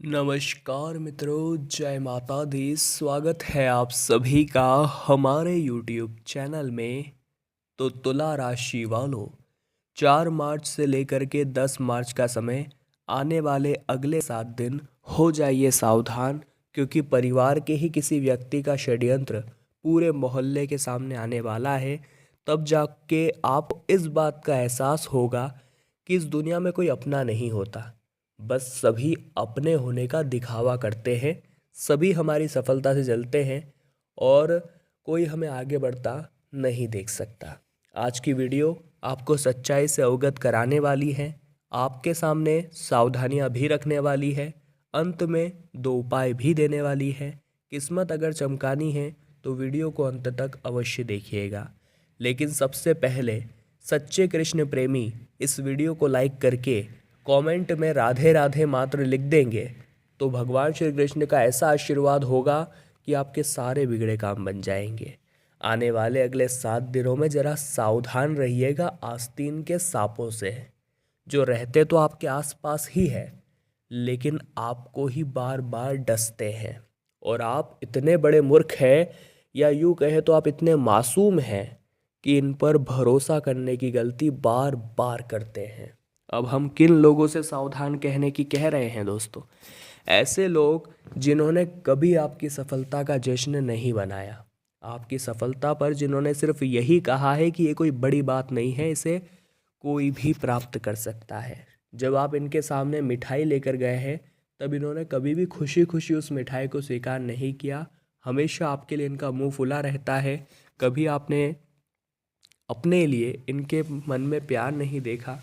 नमस्कार मित्रों, जय माता दी। स्वागत है आप सभी का हमारे YouTube चैनल में। तो तुला राशि वालों, 4 मार्च से लेकर के 10 मार्च का समय, आने वाले अगले 7 दिन हो जाइए सावधान, क्योंकि परिवार के ही किसी व्यक्ति का षड्यंत्र पूरे मोहल्ले के सामने आने वाला है। तब जाके आप इस बात का एहसास होगा कि इस दुनिया में कोई अपना नहीं होता, बस सभी अपने होने का दिखावा करते हैं। सभी हमारी सफलता से जलते हैं और कोई हमें आगे बढ़ता नहीं देख सकता। आज की वीडियो आपको सच्चाई से अवगत कराने वाली है, आपके सामने सावधानियां भी रखने वाली है, अंत में 2 उपाय भी देने वाली है। किस्मत अगर चमकानी है तो वीडियो को अंत तक अवश्य देखिएगा। लेकिन सबसे पहले सच्चे कृष्ण प्रेमी इस वीडियो को लाइक करके कमेंट में राधे राधे मात्र लिख देंगे तो भगवान श्री कृष्ण का ऐसा आशीर्वाद होगा कि आपके सारे बिगड़े काम बन जाएंगे। आने वाले अगले 7 दिनों में जरा सावधान रहिएगा आस्तीन के सांपों से, जो रहते तो आपके आसपास ही है लेकिन आपको ही बार बार डसते हैं। और आप इतने बड़े मूर्ख हैं, या यूँ कहे तो आप इतने मासूम हैं कि इन पर भरोसा करने की गलती बार बार करते हैं। अब हम किन लोगों से सावधान कहने की कह रहे हैं दोस्तों? ऐसे लोग जिन्होंने कभी आपकी सफलता का जश्न नहीं बनाया, आपकी सफलता पर जिन्होंने सिर्फ यही कहा है कि ये कोई बड़ी बात नहीं है, इसे कोई भी प्राप्त कर सकता है। जब आप इनके सामने मिठाई लेकर गए हैं तब इन्होंने कभी भी खुशी खुशी उस मिठाई को स्वीकार नहीं किया। हमेशा आपके लिए इनका मुंह फुला रहता है। कभी आपने अपने लिए इनके मन में प्यार नहीं देखा।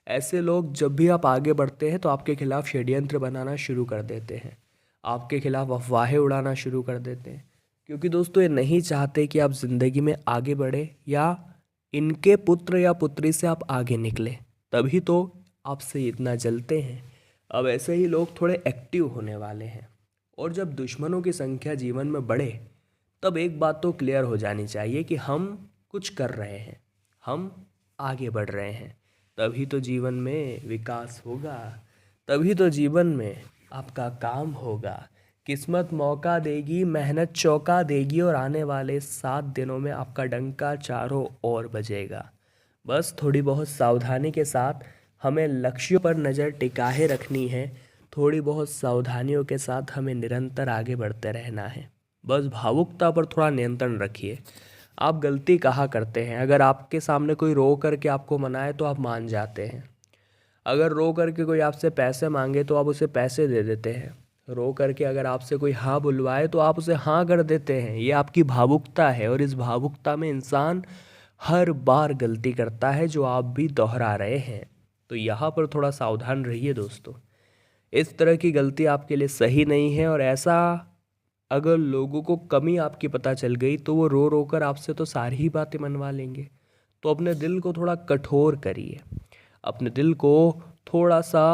ऐसे लोग जब भी आप आगे बढ़ते हैं तो आपके खिलाफ षड्यंत्र बनाना शुरू कर देते हैं, आपके खिलाफ अफवाहें उड़ाना शुरू कर देते हैं, क्योंकि दोस्तों ये नहीं चाहते कि आप ज़िंदगी में आगे बढ़े या इनके पुत्र या पुत्री से आप आगे निकले, तभी तो आपसे इतना जलते हैं। अब ऐसे ही लोग थोड़े एक्टिव होने वाले हैं, और जब दुश्मनों की संख्या जीवन में बढ़े तब एक बात तो क्लियर हो जानी चाहिए कि हम कुछ कर रहे हैं, हम आगे बढ़ रहे हैं। तभी तो जीवन में विकास होगा, तभी तो जीवन में आपका काम होगा। किस्मत मौका देगी, मेहनत चौका देगी, और आने वाले 7 दिनों में आपका डंका चारों ओर बजेगा। बस थोड़ी बहुत सावधानी के साथ हमें लक्ष्यों पर नज़र टिकाए रखनी है। थोड़ी बहुत सावधानियों के साथ हमें निरंतर आगे बढ़ते रहना है। बस भावुकता पर थोड़ा नियंत्रण रखिए। आप गलती कहा करते हैं, अगर आपके सामने कोई रो करके आपको मनाए तो आप मान जाते हैं। अगर रो करके कोई आपसे पैसे मांगे तो आप उसे पैसे दे देते हैं। रो करके अगर आपसे कोई हाँ बुलवाए तो आप उसे हाँ कर देते हैं। ये आपकी भावुकता है, और इस भावुकता में इंसान हर बार गलती करता है, जो आप भी दोहरा रहे हैं। तो यहाँ पर थोड़ा सावधान रहिए दोस्तों। इस तरह की गलती आपके लिए सही नहीं है, और ऐसा अगर लोगों को कमी आपकी पता चल गई तो वो रो रो कर आपसे तो सारी ही बातें मनवा लेंगे। तो अपने दिल को थोड़ा कठोर करिए, अपने दिल को थोड़ा सा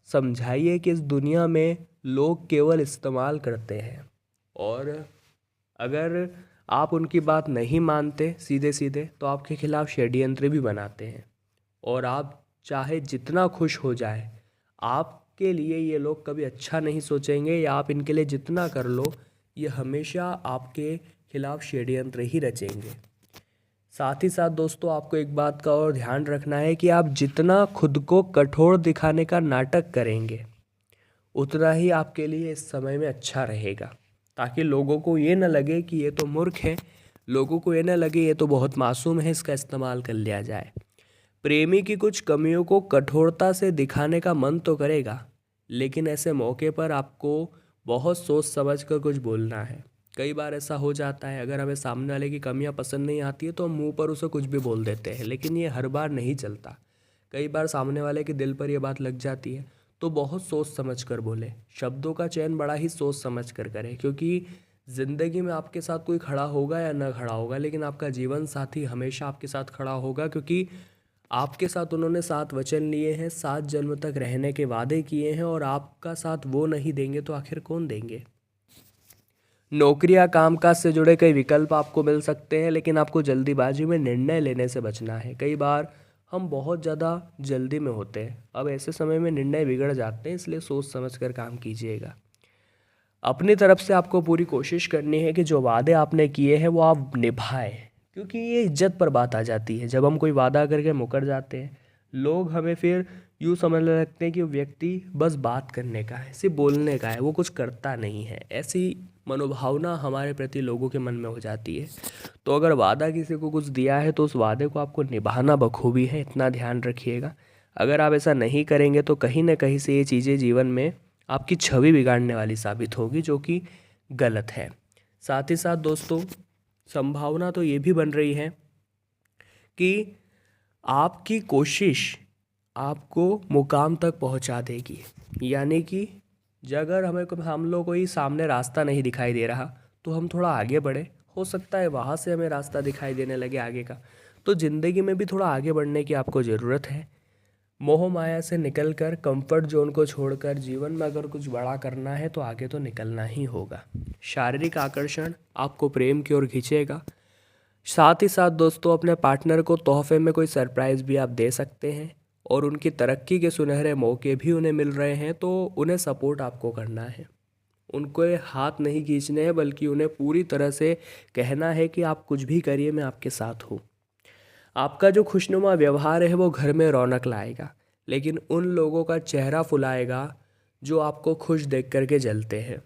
समझाइए कि इस दुनिया में लोग केवल इस्तेमाल करते हैं, और अगर आप उनकी बात नहीं मानते सीधे सीधे तो आपके खिलाफ षड्यंत्र भी बनाते हैं। और आप चाहे जितना खुश हो जाए, आपके लिए ये लोग कभी अच्छा नहीं सोचेंगे, या आप इनके लिए जितना कर लो ये हमेशा आपके खिलाफ षड्यंत्र ही रचेंगे। साथ ही साथ दोस्तों, आपको एक बात का और ध्यान रखना है कि आप जितना खुद को कठोर दिखाने का नाटक करेंगे उतना ही आपके लिए इस समय में अच्छा रहेगा, ताकि लोगों को ये न लगे कि ये तो मूर्ख है, लोगों को ये न लगे ये तो बहुत मासूम है, इसका इस्तेमाल कर लिया जाए। प्रेमी की कुछ कमियों को कठोरता से दिखाने का मन तो करेगा, लेकिन ऐसे मौके पर आपको बहुत सोच समझ कर कुछ बोलना है। कई बार ऐसा हो जाता है, अगर हमें सामने वाले की कमियां पसंद नहीं आती है तो हम मुंह पर उसे कुछ भी बोल देते हैं, लेकिन ये हर बार नहीं चलता। कई बार सामने वाले के दिल पर यह बात लग जाती है, तो बहुत सोच समझ कर बोले। शब्दों का चयन बड़ा ही सोच समझ कर करें, क्योंकि ज़िंदगी में आपके साथ कोई खड़ा होगा या न खड़ा होगा, लेकिन आपका जीवन साथी हमेशा आपके साथ खड़ा होगा, क्योंकि आपके साथ उन्होंने 7 वचन लिए हैं, 7 जन्म तक रहने के वादे किए हैं, और आपका साथ वो नहीं देंगे तो आखिर कौन देंगे? नौकरी या कामकाज से जुड़े कई विकल्प आपको मिल सकते हैं, लेकिन आपको जल्दीबाजी में निर्णय लेने से बचना है। कई बार हम बहुत ज़्यादा जल्दी में होते हैं। अब ऐसे समय में निर्णय बिगड़ जाते हैं, इसलिए सोच समझ कर काम कीजिएगा। अपनी तरफ से आपको पूरी कोशिश करनी है कि जो वादे आपने किए हैं वो आप निभाएं, क्योंकि ये इज्जत पर बात आ जाती है। जब हम कोई वादा करके मुकर जाते हैं, लोग हमें फिर यूँ समझने लगते हैं कि वो व्यक्ति बस बात करने का है, सिर्फ बोलने का है, वो कुछ करता नहीं है। ऐसी मनोभावना हमारे प्रति लोगों के मन में हो जाती है। तो अगर वादा किसी को कुछ दिया है तो उस वादे को आपको निभाना बखूबी है, इतना ध्यान रखिएगा। अगर आप ऐसा नहीं करेंगे तो कहीं ना कहीं से ये चीज़ें जीवन में आपकी छवि बिगाड़ने वाली साबित होगी, जो कि गलत है। साथ ही साथ दोस्तों, संभावना तो ये भी बन रही है कि आपकी कोशिश आपको मुकाम तक पहुंचा देगी। यानी कि अगर हम लोग को ही सामने रास्ता नहीं दिखाई दे रहा तो हम थोड़ा आगे बढ़े, हो सकता है वहाँ से हमें रास्ता दिखाई देने लगे आगे का। तो ज़िंदगी में भी थोड़ा आगे बढ़ने की आपको ज़रूरत है। मोह माया से निकलकर, कंफर्ट जोन को छोड़कर जीवन में अगर कुछ बड़ा करना है तो आगे तो निकलना ही होगा। शारीरिक आकर्षण आपको प्रेम की ओर खींचेगा। साथ ही साथ दोस्तों, अपने पार्टनर को तोहफे में कोई सरप्राइज़ भी आप दे सकते हैं, और उनकी तरक्की के सुनहरे मौके भी उन्हें मिल रहे हैं तो उन्हें सपोर्ट आपको करना है। उनको ये हाथ नहीं खींचने हैं, बल्कि उन्हें पूरी तरह से कहना है कि आप कुछ भी करिए, मैं आपके साथ हूँ। आपका जो खुशनुमा व्यवहार है वो घर में रौनक लाएगा, लेकिन उन लोगों का चेहरा फुलाएगा जो आपको खुश देख करके जलते हैं।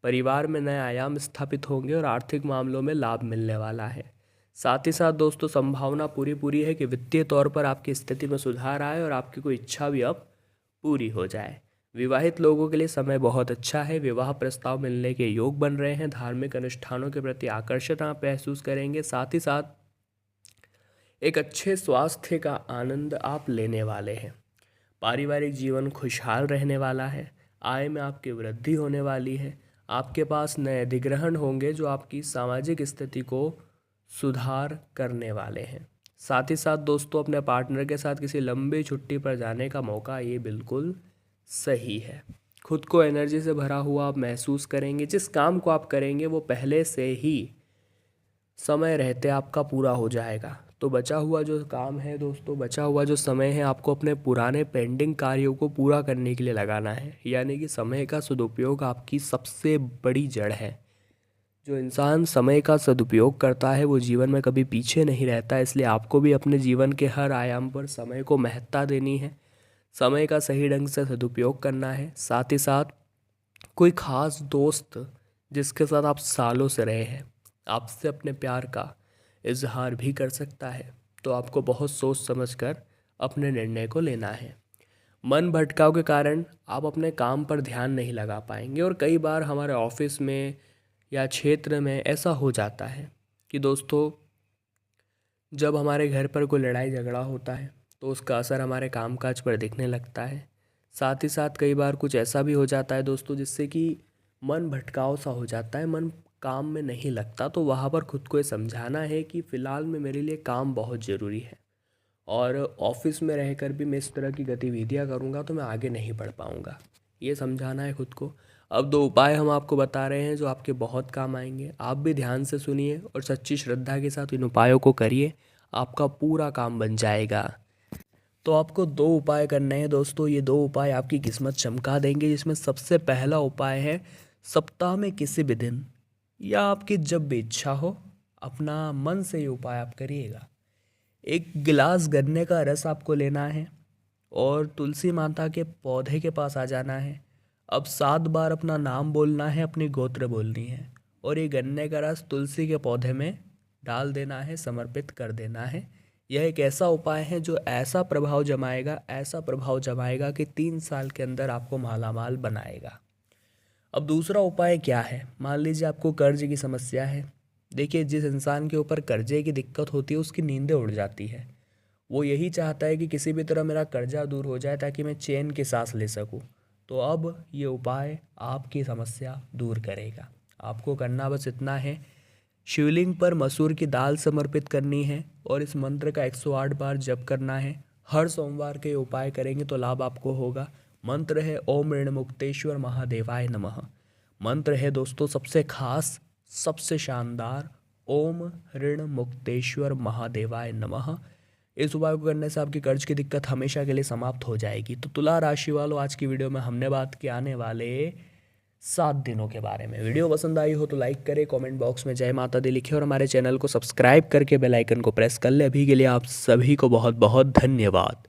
परिवार में नए आयाम स्थापित होंगे और आर्थिक मामलों में लाभ मिलने वाला है। साथ ही साथ दोस्तों, संभावना पूरी पूरी है कि वित्तीय तौर पर आपकी स्थिति में सुधार आए और आपकी कोई इच्छा भी अब पूरी हो जाए। विवाहित लोगों के लिए समय बहुत अच्छा है। विवाह प्रस्ताव मिलने के योग बन रहे हैं। धार्मिक अनुष्ठानों के प्रति आकर्षण आप महसूस करेंगे। साथ ही साथ एक अच्छे स्वास्थ्य का आनंद आप लेने वाले हैं। पारिवारिक जीवन खुशहाल रहने वाला है। आय में आपकी वृद्धि होने वाली है। आपके पास नए अधिग्रहण होंगे जो आपकी सामाजिक स्थिति को सुधार करने वाले हैं। साथ ही साथ दोस्तों, अपने पार्टनर के साथ किसी लंबी छुट्टी पर जाने का मौका ये बिल्कुल सही है। खुद को एनर्जी से भरा हुआ आप महसूस करेंगे। जिस काम को आप करेंगे वो पहले से ही समय रहते आपका पूरा हो जाएगा। तो बचा हुआ जो काम है दोस्तों, बचा हुआ जो समय है, आपको अपने पुराने पेंडिंग कार्यों को पूरा करने के लिए लगाना है। यानी कि समय का सदुपयोग आपकी सबसे बड़ी जड़ है। जो इंसान समय का सदुपयोग करता है वो जीवन में कभी पीछे नहीं रहता। इसलिए आपको भी अपने जीवन के हर आयाम पर समय को महत्ता देनी है, समय का सही ढंग से सदुपयोग करना है। साथ ही साथ कोई ख़ास दोस्त जिसके साथ आप सालों से रहे हैं, आपसे अपने प्यार का इजहार भी कर सकता है। तो आपको बहुत सोच समझकर अपने निर्णय को लेना है। मन भटकाव के कारण आप अपने काम पर ध्यान नहीं लगा पाएंगे, और कई बार हमारे ऑफिस में या क्षेत्र में ऐसा हो जाता है कि दोस्तों, जब हमारे घर पर कोई लड़ाई झगड़ा होता है तो उसका असर हमारे कामकाज पर दिखने लगता है। साथ ही साथ कई बार कुछ ऐसा भी हो जाता है दोस्तों, जिससे कि मन भटकाव सा हो जाता है, मन काम में नहीं लगता। तो वहाँ पर खुद को ये समझाना है कि फ़िलहाल में मेरे लिए काम बहुत ज़रूरी है, और ऑफिस में रहकर भी मैं इस तरह की गतिविधियाँ करूँगा तो मैं आगे नहीं बढ़ पाऊँगा। ये समझाना है खुद को। अब दो उपाय हम आपको बता रहे हैं जो आपके बहुत काम आएंगे। आप भी ध्यान से सुनिए और सच्ची श्रद्धा के साथ इन उपायों को करिए, आपका पूरा काम बन जाएगा। तो आपको दो उपाय करने हैं दोस्तों। ये दो उपाय आपकी किस्मत चमका देंगे, जिसमें सबसे पहला उपाय है, सप्ताह में किसी भी दिन या आपकी जब भी इच्छा हो, अपना मन से ये उपाय आप करिएगा। एक गिलास गन्ने का रस आपको लेना है और तुलसी माता के पौधे के पास आ जाना है। अब 7 बार अपना नाम बोलना है, अपनी गोत्र बोलनी है, और ये गन्ने का रस तुलसी के पौधे में डाल देना है, समर्पित कर देना है। यह एक ऐसा उपाय है जो ऐसा प्रभाव जमाएगा, ऐसा प्रभाव जमाएगा कि 3 साल के अंदर आपको मालामाल बनाएगा। अब दूसरा उपाय क्या है? मान लीजिए आपको कर्ज की समस्या है। देखिए, जिस इंसान के ऊपर कर्जे की दिक्कत होती है उसकी नींदें उड़ जाती है। वो यही चाहता है कि किसी भी तरह मेरा कर्जा दूर हो जाए ताकि मैं चैन की सांस ले सकूं। तो अब ये उपाय आपकी समस्या दूर करेगा। आपको करना बस इतना है, शिवलिंग पर मसूर की दाल समर्पित करनी है और इस मंत्र का 108 बार जप करना है। हर सोमवार के उपाय करेंगे तो लाभ आपको होगा। मंत्र है ओम ऋण मुक्तेश्वर महादेवाय नमः। मंत्र है दोस्तों सबसे खास, सबसे शानदार, ओम ऋण मुक्तेश्वर महादेवाय नमः। इस उपाय को करने से आपकी कर्ज की दिक्कत हमेशा के लिए समाप्त हो जाएगी। तो तुला राशि वालों, आज की वीडियो में हमने बात की आने वाले 7 दिनों के बारे में। वीडियो पसंद आई हो तो लाइक करें, कमेंट बॉक्स में जय माता दी लिखें और हमारे चैनल को सब्सक्राइब करके बेल आइकन को प्रेस कर ले। अभी के लिए आप सभी को बहुत बहुत धन्यवाद।